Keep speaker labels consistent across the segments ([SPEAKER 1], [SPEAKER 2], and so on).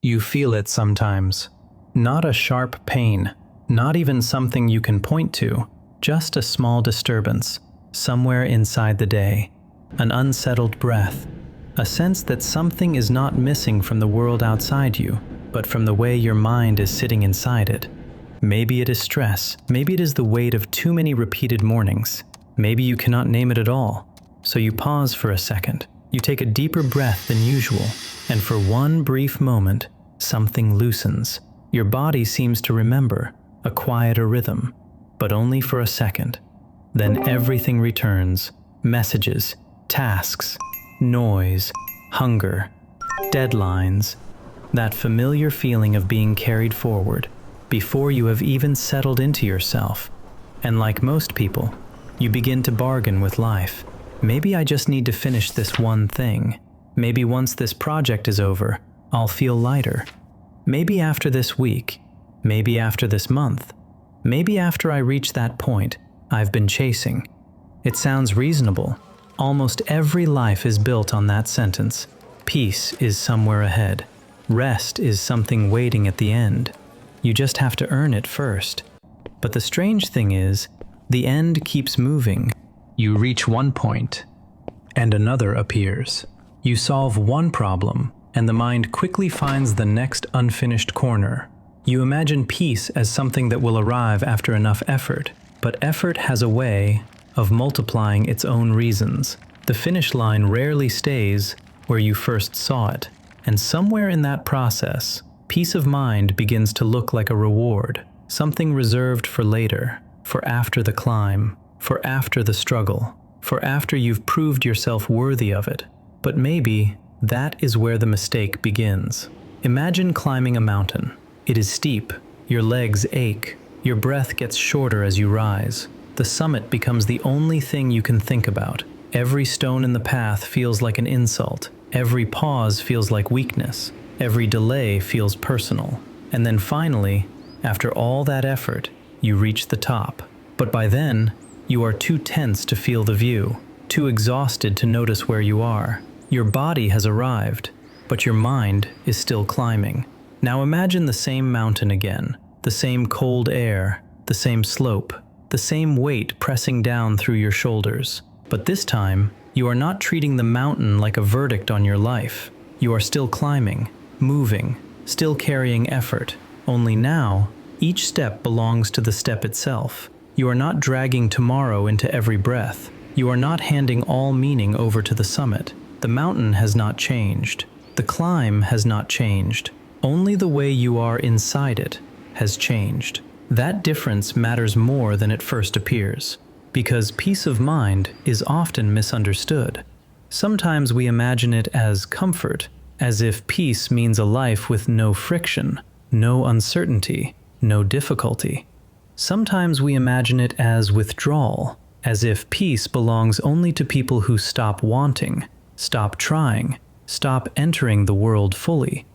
[SPEAKER 1] You feel it sometimes. Not a sharp pain, not even something you can point to, just a small disturbance, somewhere inside the day. An unsettled breath, a sense that something is not missing from the world outside you, but from the way your mind is sitting inside it. Maybe it is stress, maybe it is the weight of too many repeated mornings. Maybe you cannot name it at all. So you pause for a second. You take a deeper breath than usual, and for one brief moment, something loosens. Your body seems to remember a quieter rhythm, but only for a second. Then everything returns. Messages, tasks, noise, hunger, deadlines. That familiar feeling of being carried forward before you have even settled into yourself. And like most people, you begin to bargain with life. Maybe I just need to finish this one thing. Maybe once this project is over, I'll feel lighter. Maybe after this week, maybe after this month, maybe after I reach that point I've been chasing. It sounds reasonable. Almost every life is built on that sentence. Peace is somewhere ahead. Rest is something waiting at the end. You just have to earn it first. But the strange thing is, the end keeps moving. You reach one point, and another appears. You solve one problem, and the mind quickly finds the next unfinished corner. You imagine peace as something that will arrive after enough effort, but effort has a way of multiplying its own reasons. The finish line rarely stays where you first saw it, and somewhere in that process, peace of mind begins to look like a reward, something reserved for later, for after the climb, for after the struggle, for after you've proved yourself worthy of it. But maybe that is where the mistake begins. Imagine climbing a mountain. It is steep, your legs ache, your breath gets shorter as you rise. The summit becomes the only thing you can think about. Every stone in the path feels like an insult. Every pause feels like weakness. Every delay feels personal. And then finally, after all that effort, you reach the top. But by then, you are too tense to feel the view, too exhausted to notice where you are. Your body has arrived, but your mind is still climbing. Now imagine the same mountain again, the same cold air, the same slope, the same weight pressing down through your shoulders. But this time, you are not treating the mountain like a verdict on your life. You are still climbing, moving, still carrying effort. Only now, each step belongs to the step itself. You are not dragging tomorrow into every breath. You are not handing all meaning over to the summit. The mountain has not changed. The climb has not changed. Only the way you are inside it has changed. That difference matters more than it first appears, because peace of mind is often misunderstood. Sometimes we imagine it as comfort, as if peace means a life with no friction, no uncertainty, no difficulty. Sometimes we imagine it as withdrawal, as if peace belongs only to people who stop wanting, stop trying, stop entering the world fully.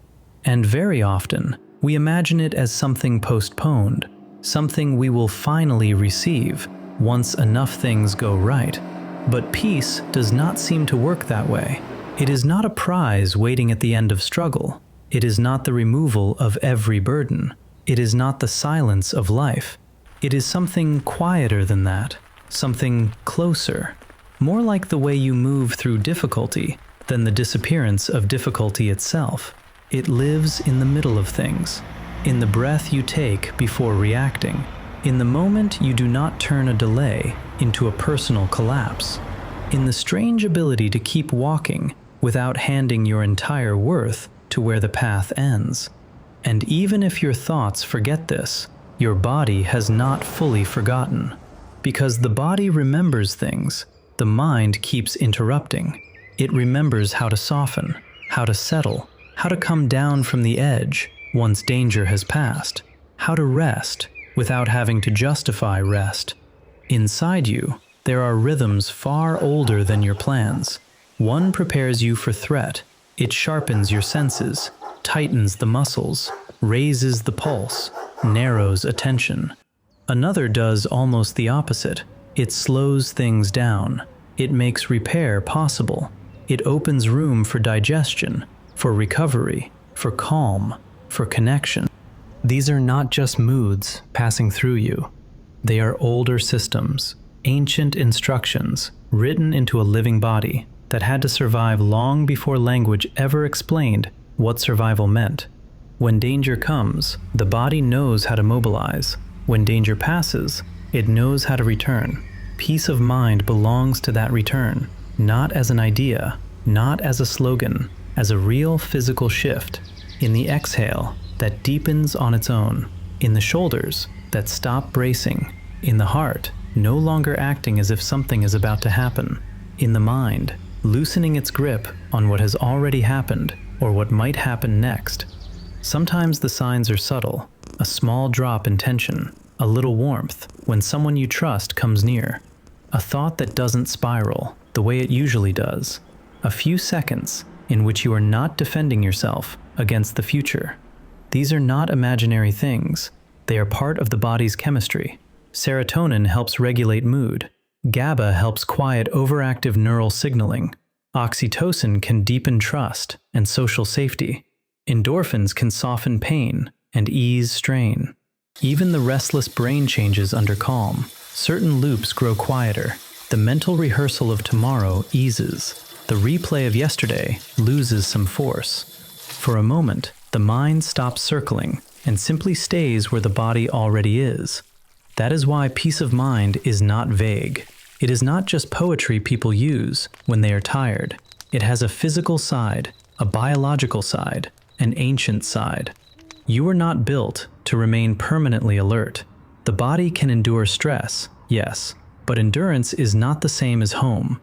[SPEAKER 1] And very often, we imagine it as something postponed, something we will finally receive once enough things go right. But peace does not seem to work that way. It is not a prize waiting at the end of struggle. It is not the removal of every burden. It is not the silence of life. It is something quieter than that, something closer, more like the way you move through difficulty than the disappearance of difficulty itself. It lives in the middle of things, in the breath you take before reacting, in the moment you do not turn a delay into a personal collapse, in the strange ability to keep walking without handing your entire worth to where the path ends. And even if your thoughts forget this, your body has not fully forgotten. Because the body remembers things, the mind keeps interrupting. It remembers how to soften, how to settle, how to come down from the edge once danger has passed, how to rest without having to justify rest. Inside you, there are rhythms far older than your plans. One prepares you for threat. It sharpens your senses, tightens the muscles, raises the pulse, narrows attention. Another does almost the opposite. It slows things down. It makes repair possible. It opens room for digestion, for recovery, for calm, for connection. These are not just moods passing through you. They are older systems, ancient instructions written into a living body that had to survive long before language ever explained what survival meant. When danger comes, the body knows how to mobilize. When danger passes, it knows how to return. Peace of mind belongs to that return, not as an idea, not as a slogan, as a real physical shift, in the exhale that deepens on its own, in the shoulders that stop bracing, in the heart no longer acting as if something is about to happen, in the mind loosening its grip on what has already happened or what might happen next. Sometimes the signs are subtle, a small drop in tension, a little warmth when someone you trust comes near, a thought that doesn't spiral the way it usually does, a few seconds in which you are not defending yourself against the future. These are not imaginary things. They are part of the body's chemistry. Serotonin helps regulate mood. GABA helps quiet overactive neural signaling. Oxytocin can deepen trust and social safety. Endorphins can soften pain and ease strain. Even the restless brain changes under calm. Certain loops grow quieter. The mental rehearsal of tomorrow eases. The replay of yesterday loses some force. For a moment, the mind stops circling and simply stays where the body already is. That is why peace of mind is not vague. It is not just poetry people use when they are tired. It has a physical side, a biological side, an ancient side. You were not built to remain permanently alert. The body can endure stress, yes, but endurance is not the same as home.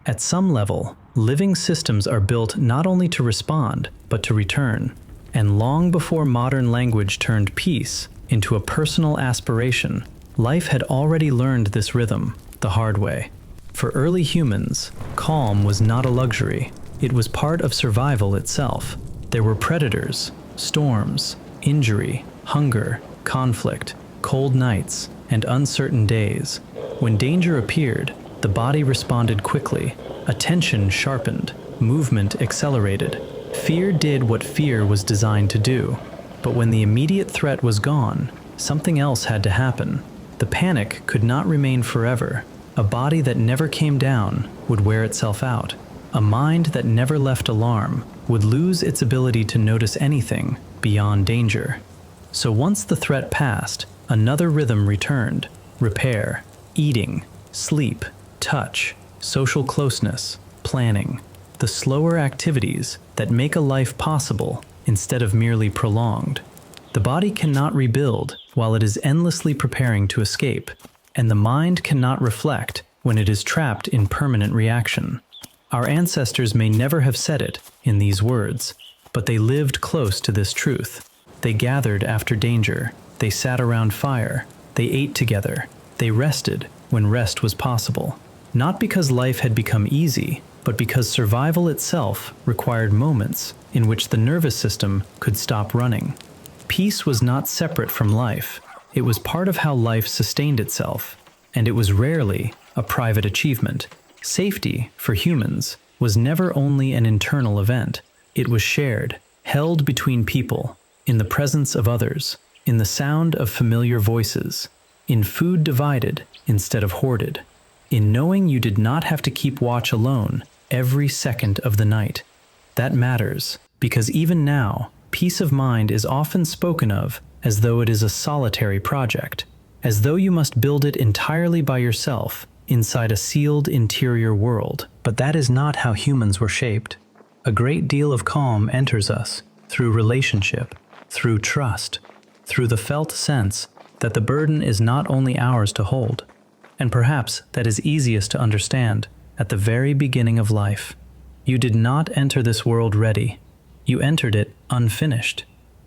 [SPEAKER 1] At some level, living systems are built not only to respond, but to return. And long before modern language turned peace into a personal aspiration, life had already learned this rhythm the hard way. For early humans, calm was not a luxury. It was part of survival itself. There were predators, storms, injury, hunger, conflict, cold nights, and uncertain days. When danger appeared, the body responded quickly. Attention sharpened, movement accelerated. Fear did what fear was designed to do. But when the immediate threat was gone, something else had to happen. The panic could not remain forever. A body that never came down would wear itself out. A mind that never left alarm would lose its ability to notice anything beyond danger. So once the threat passed, another rhythm returned: repair, eating, sleep, touch, social closeness, planning, the slower activities that make a life possible instead of merely prolonged. The body cannot rebuild while it is endlessly preparing to escape, and the mind cannot reflect when it is trapped in permanent reaction. Our ancestors may never have said it in these words, but they lived close to this truth. They gathered after danger, they sat around fire, they ate together, they rested when rest was possible. Not because life had become easy, but because survival itself required moments in which the nervous system could stop running. Peace was not separate from life. It was part of how life sustained itself, and it was rarely a private achievement. Safety, for humans, was never only an internal event. It was shared, held between people, in the presence of others, in the sound of familiar voices, in food divided instead of hoarded, in knowing you did not have to keep watch alone every second of the night. That matters, because even now, peace of mind is often spoken of as though it is a solitary project, as though you must build it entirely by yourself inside a sealed interior world. But that is not how humans were shaped. A great deal of calm enters us through relationship, through trust, through the felt sense that the burden is not only ours to hold, and perhaps that is easiest to understand at the very beginning of life. You did not enter this world ready. You entered it unfinished.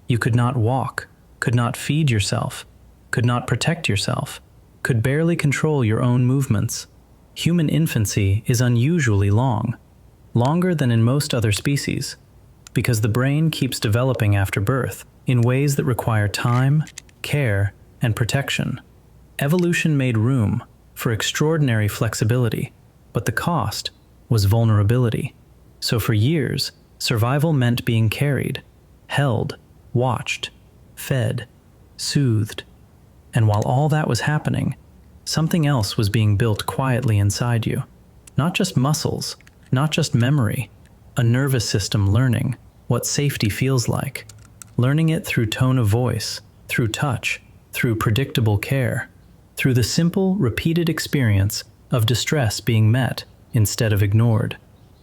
[SPEAKER 1] You could not walk, could not feed yourself, could not protect yourself, could barely control your own movements. Human infancy is unusually long, longer than in most other species, because the brain keeps developing after birth in ways that require time, care, and protection. Evolution made room for extraordinary flexibility, but the cost was vulnerability. So for years, survival meant being carried, held, watched, fed, soothed. And while all that was happening, something else was being built quietly inside you. Not just muscles, not just memory, a nervous system learning what safety feels like. Learning it through tone of voice, through touch, through predictable care, through the simple, repeated experience of distress being met instead of ignored.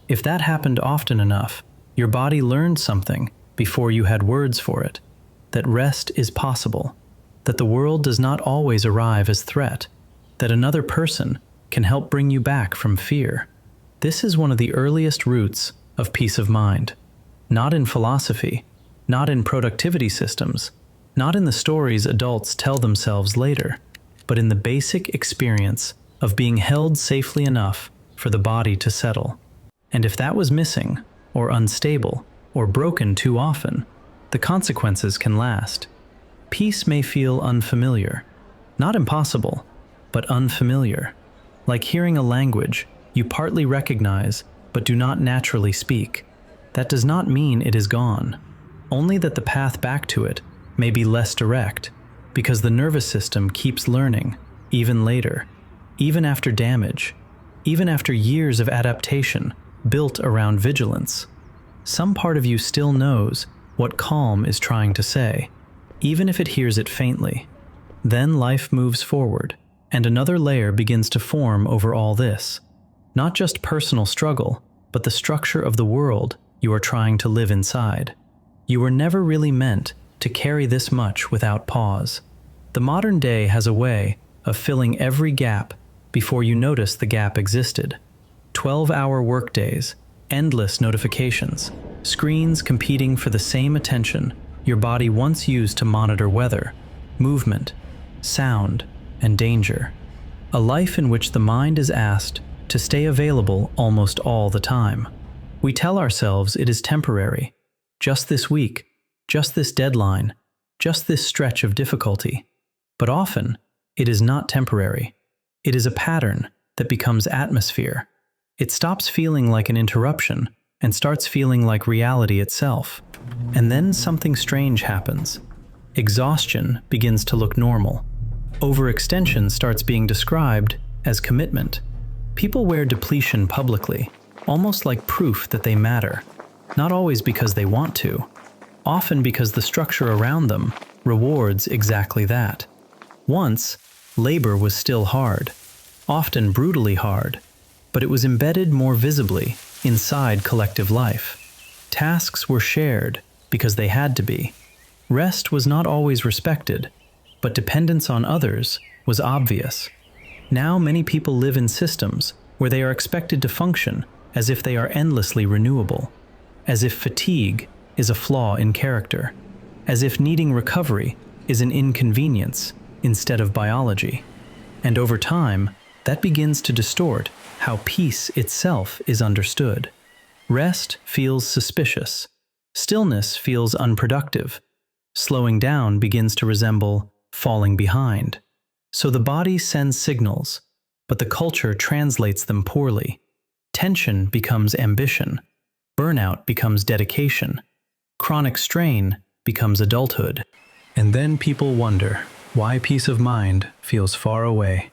[SPEAKER 1] If that happened often enough, your body learned something before you had words for it, that rest is possible, that the world does not always arrive as threat, that another person can help bring you back from fear. This is one of the earliest roots of peace of mind. Not in philosophy, not in productivity systems, not in the stories adults tell themselves later, but in the basic experience of being held safely enough for the body to settle. And if that was missing, or unstable, or broken too often, the consequences can last. Peace may feel unfamiliar, not impossible, but unfamiliar. Like hearing a language you partly recognize but do not naturally speak. That does not mean it is gone, only that the path back to it may be less direct, because the nervous system keeps learning, even later, even after damage, even after years of adaptation built around vigilance. Some part of you still knows what calm is trying to say, even if it hears it faintly. Then life moves forward, and another layer begins to form over all this. Not just personal struggle, but the structure of the world you are trying to live inside. You were never really meant to carry this much without pause. The modern day has a way of filling every gap before you notice the gap existed. 12-hour workdays, endless notifications, screens competing for the same attention your body once used to monitor weather, movement, sound, and danger. A life in which the mind is asked to stay available almost all the time. We tell ourselves it is temporary, just this week, just this deadline, just this stretch of difficulty. But often, it is not temporary. It is a pattern that becomes atmosphere. It stops feeling like an interruption and starts feeling like reality itself. And then something strange happens. Exhaustion begins to look normal. Overextension starts being described as commitment. People wear depletion publicly, almost like proof that they matter. Not always because they want to, often because the structure around them rewards exactly that. Once, labor was still hard, often brutally hard, but it was embedded more visibly inside collective life. Tasks were shared because they had to be. Rest was not always respected, but dependence on others was obvious. Now many people live in systems where they are expected to function as if they are endlessly renewable, as if fatigue is a flaw in character, as if needing recovery is an inconvenience instead of biology. And over time, that begins to distort how peace itself is understood. Rest feels suspicious. Stillness feels unproductive. Slowing down begins to resemble falling behind. So the body sends signals, but the culture translates them poorly. Tension becomes ambition. Burnout becomes dedication. Chronic strain becomes adulthood. And then people wonder why peace of mind feels far away.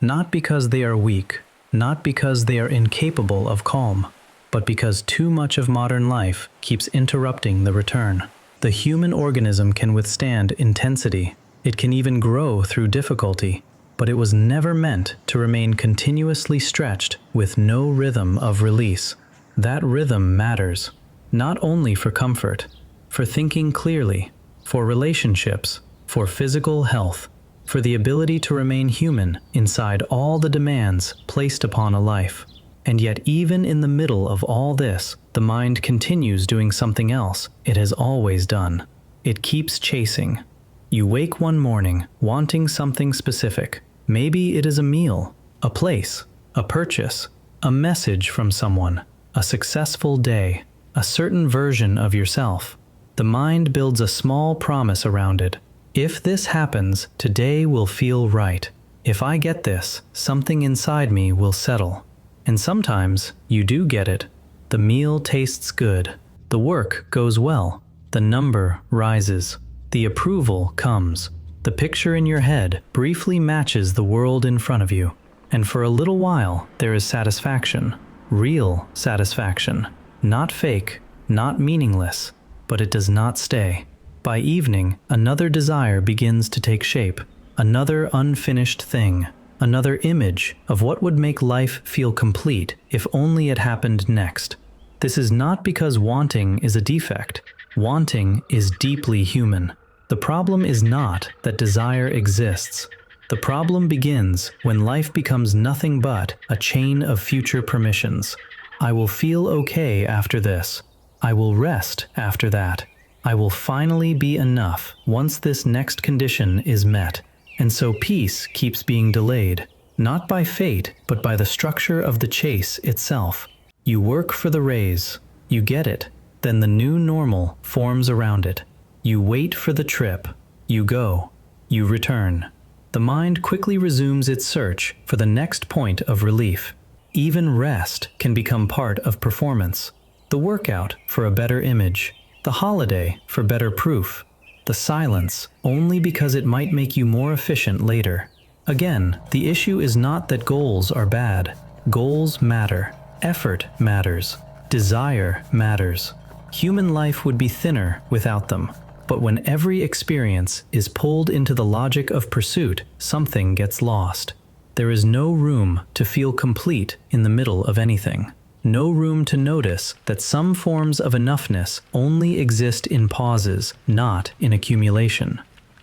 [SPEAKER 1] Not because they are weak, not because they are incapable of calm, but because too much of modern life keeps interrupting the return. The human organism can withstand intensity. It can even grow through difficulty, but it was never meant to remain continuously stretched with no rhythm of release. That rhythm matters, not only for comfort, for thinking clearly, for relationships, for physical health, for the ability to remain human inside all the demands placed upon a life. And yet even in the middle of all this, the mind continues doing something else it has always done. It keeps chasing. You wake one morning wanting something specific. Maybe it is a meal, a place, a purchase, a message from someone, a successful day, a certain version of yourself. The mind builds a small promise around it. If this happens, today will feel right. If I get this, something inside me will settle. And sometimes you do get it. The meal tastes good. The work goes well. The number rises. The approval comes. The picture in your head briefly matches the world in front of you. And for a little while, there is satisfaction. Real satisfaction. Not fake, not meaningless, but it does not stay. By evening, another desire begins to take shape. Another unfinished thing. Another image of what would make life feel complete if only it happened next. This is not because wanting is a defect. Wanting is deeply human. The problem is not that desire exists. The problem begins when life becomes nothing but a chain of future permissions. I will feel okay after this. I will rest after that. I will finally be enough once this next condition is met. And so peace keeps being delayed, not by fate, but by the structure of the chase itself. You work for the raise. You get it. Then the new normal forms around it. You wait for the trip. You go. You return. The mind quickly resumes its search for the next point of relief. Even rest can become part of performance. The workout for a better image. The holiday for better proof. The silence only because it might make you more efficient later. Again, the issue is not that goals are bad. Goals matter. Effort matters. Desire matters. Human life would be thinner without them. But when every experience is pulled into the logic of pursuit, something gets lost. There is no room to feel complete in the middle of anything. No room to notice that some forms of enoughness only exist in pauses, not in accumulation.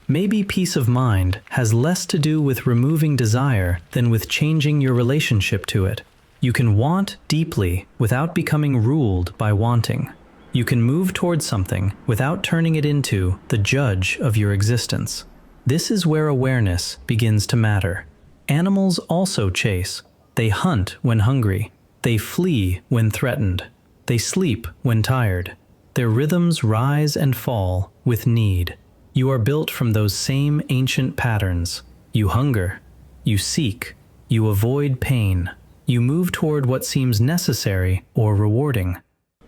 [SPEAKER 1] Maybe peace of mind has less to do with removing desire than with changing your relationship to it. You can want deeply without becoming ruled by wanting. You can move towards something without turning it into the judge of your existence. This is where awareness begins to matter. Animals also chase. They hunt when hungry. They flee when threatened. They sleep when tired. Their rhythms rise and fall with need. You are built from those same ancient patterns. You hunger. You seek. You avoid pain. You move toward what seems necessary or rewarding.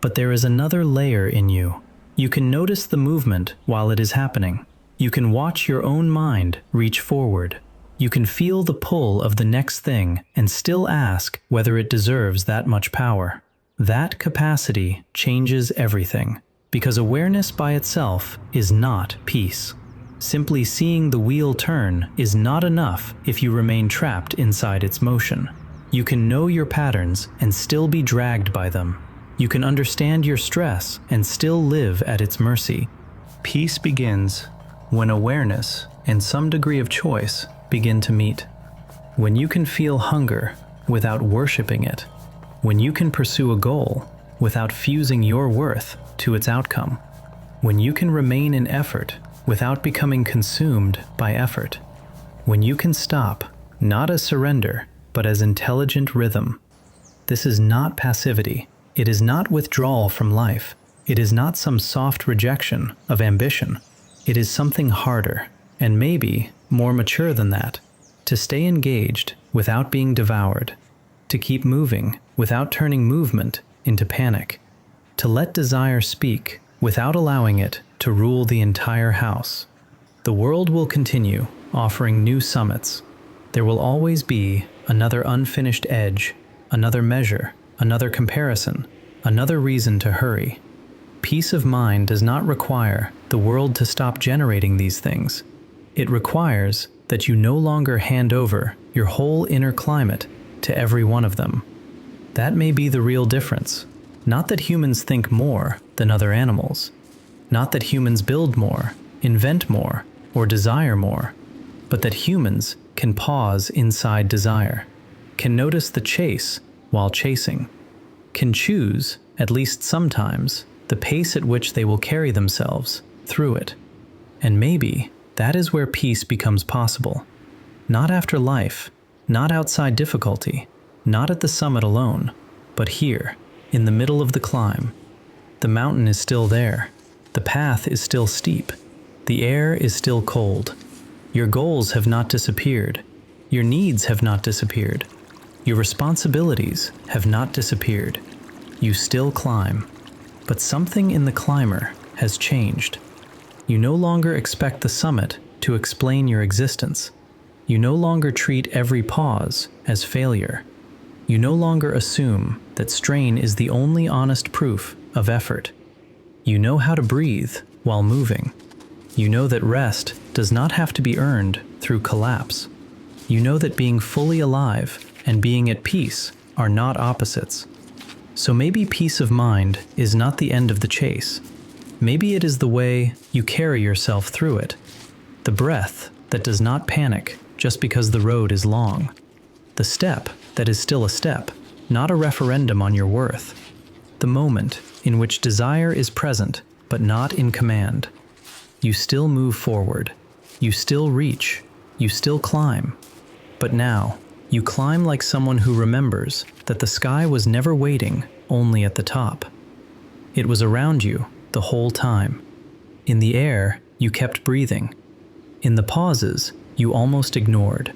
[SPEAKER 1] But there is another layer in you. You can notice the movement while it is happening. You can watch your own mind reach forward. You can feel the pull of the next thing and still ask whether it deserves that much power. That capacity changes everything, because awareness by itself is not peace. Simply seeing the wheel turn is not enough if you remain trapped inside its motion. You can know your patterns and still be dragged by them. You can understand your stress and still live at its mercy. Peace begins when awareness and some degree of choice begin to meet. When you can feel hunger without worshiping it. When you can pursue a goal without fusing your worth to its outcome. When you can remain in effort without becoming consumed by effort. When you can stop, not as surrender, but as intelligent rhythm. This is not passivity. It is not withdrawal from life. It is not some soft rejection of ambition. It is something harder, and maybe more mature than that. To stay engaged without being devoured. To keep moving without turning movement into panic. To let desire speak without allowing it to rule the entire house. The world will continue offering new summits. There will always be another unfinished edge, another measure, another comparison, another reason to hurry. Peace of mind does not require the world to stop generating these things. It requires that you no longer hand over your whole inner climate to every one of them. That may be the real difference. Not that humans think more than other animals. Not that humans build more, invent more, or desire more, but that humans can pause inside desire, can notice the chase while chasing, can choose, at least sometimes, the pace at which they will carry themselves through it. And maybe that is where peace becomes possible. Not after life, not outside difficulty, not at the summit alone, but here, in the middle of the climb. The mountain is still there. The path is still steep. The air is still cold. Your goals have not disappeared. Your needs have not disappeared. Your responsibilities have not disappeared. You still climb. But something in the climber has changed. You no longer expect the summit to explain your existence. You no longer treat every pause as failure. You no longer assume that strain is the only honest proof of effort. You know how to breathe while moving. You know that rest does not have to be earned through collapse. You know that being fully alive and being at peace are not opposites. So maybe peace of mind is not the end of the chase. Maybe it is the way you carry yourself through it. The breath that does not panic just because the road is long. The step that is still a step, not a referendum on your worth. The moment in which desire is present but not in command. You still move forward. You still reach. You still climb. But now, you climb like someone who remembers that the sky was never waiting only at the top. It was around you the whole time. In the air, you kept breathing. In the pauses, you almost ignored.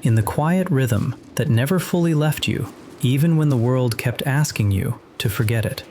[SPEAKER 1] In the quiet rhythm that never fully left you, even when the world kept asking you to forget it.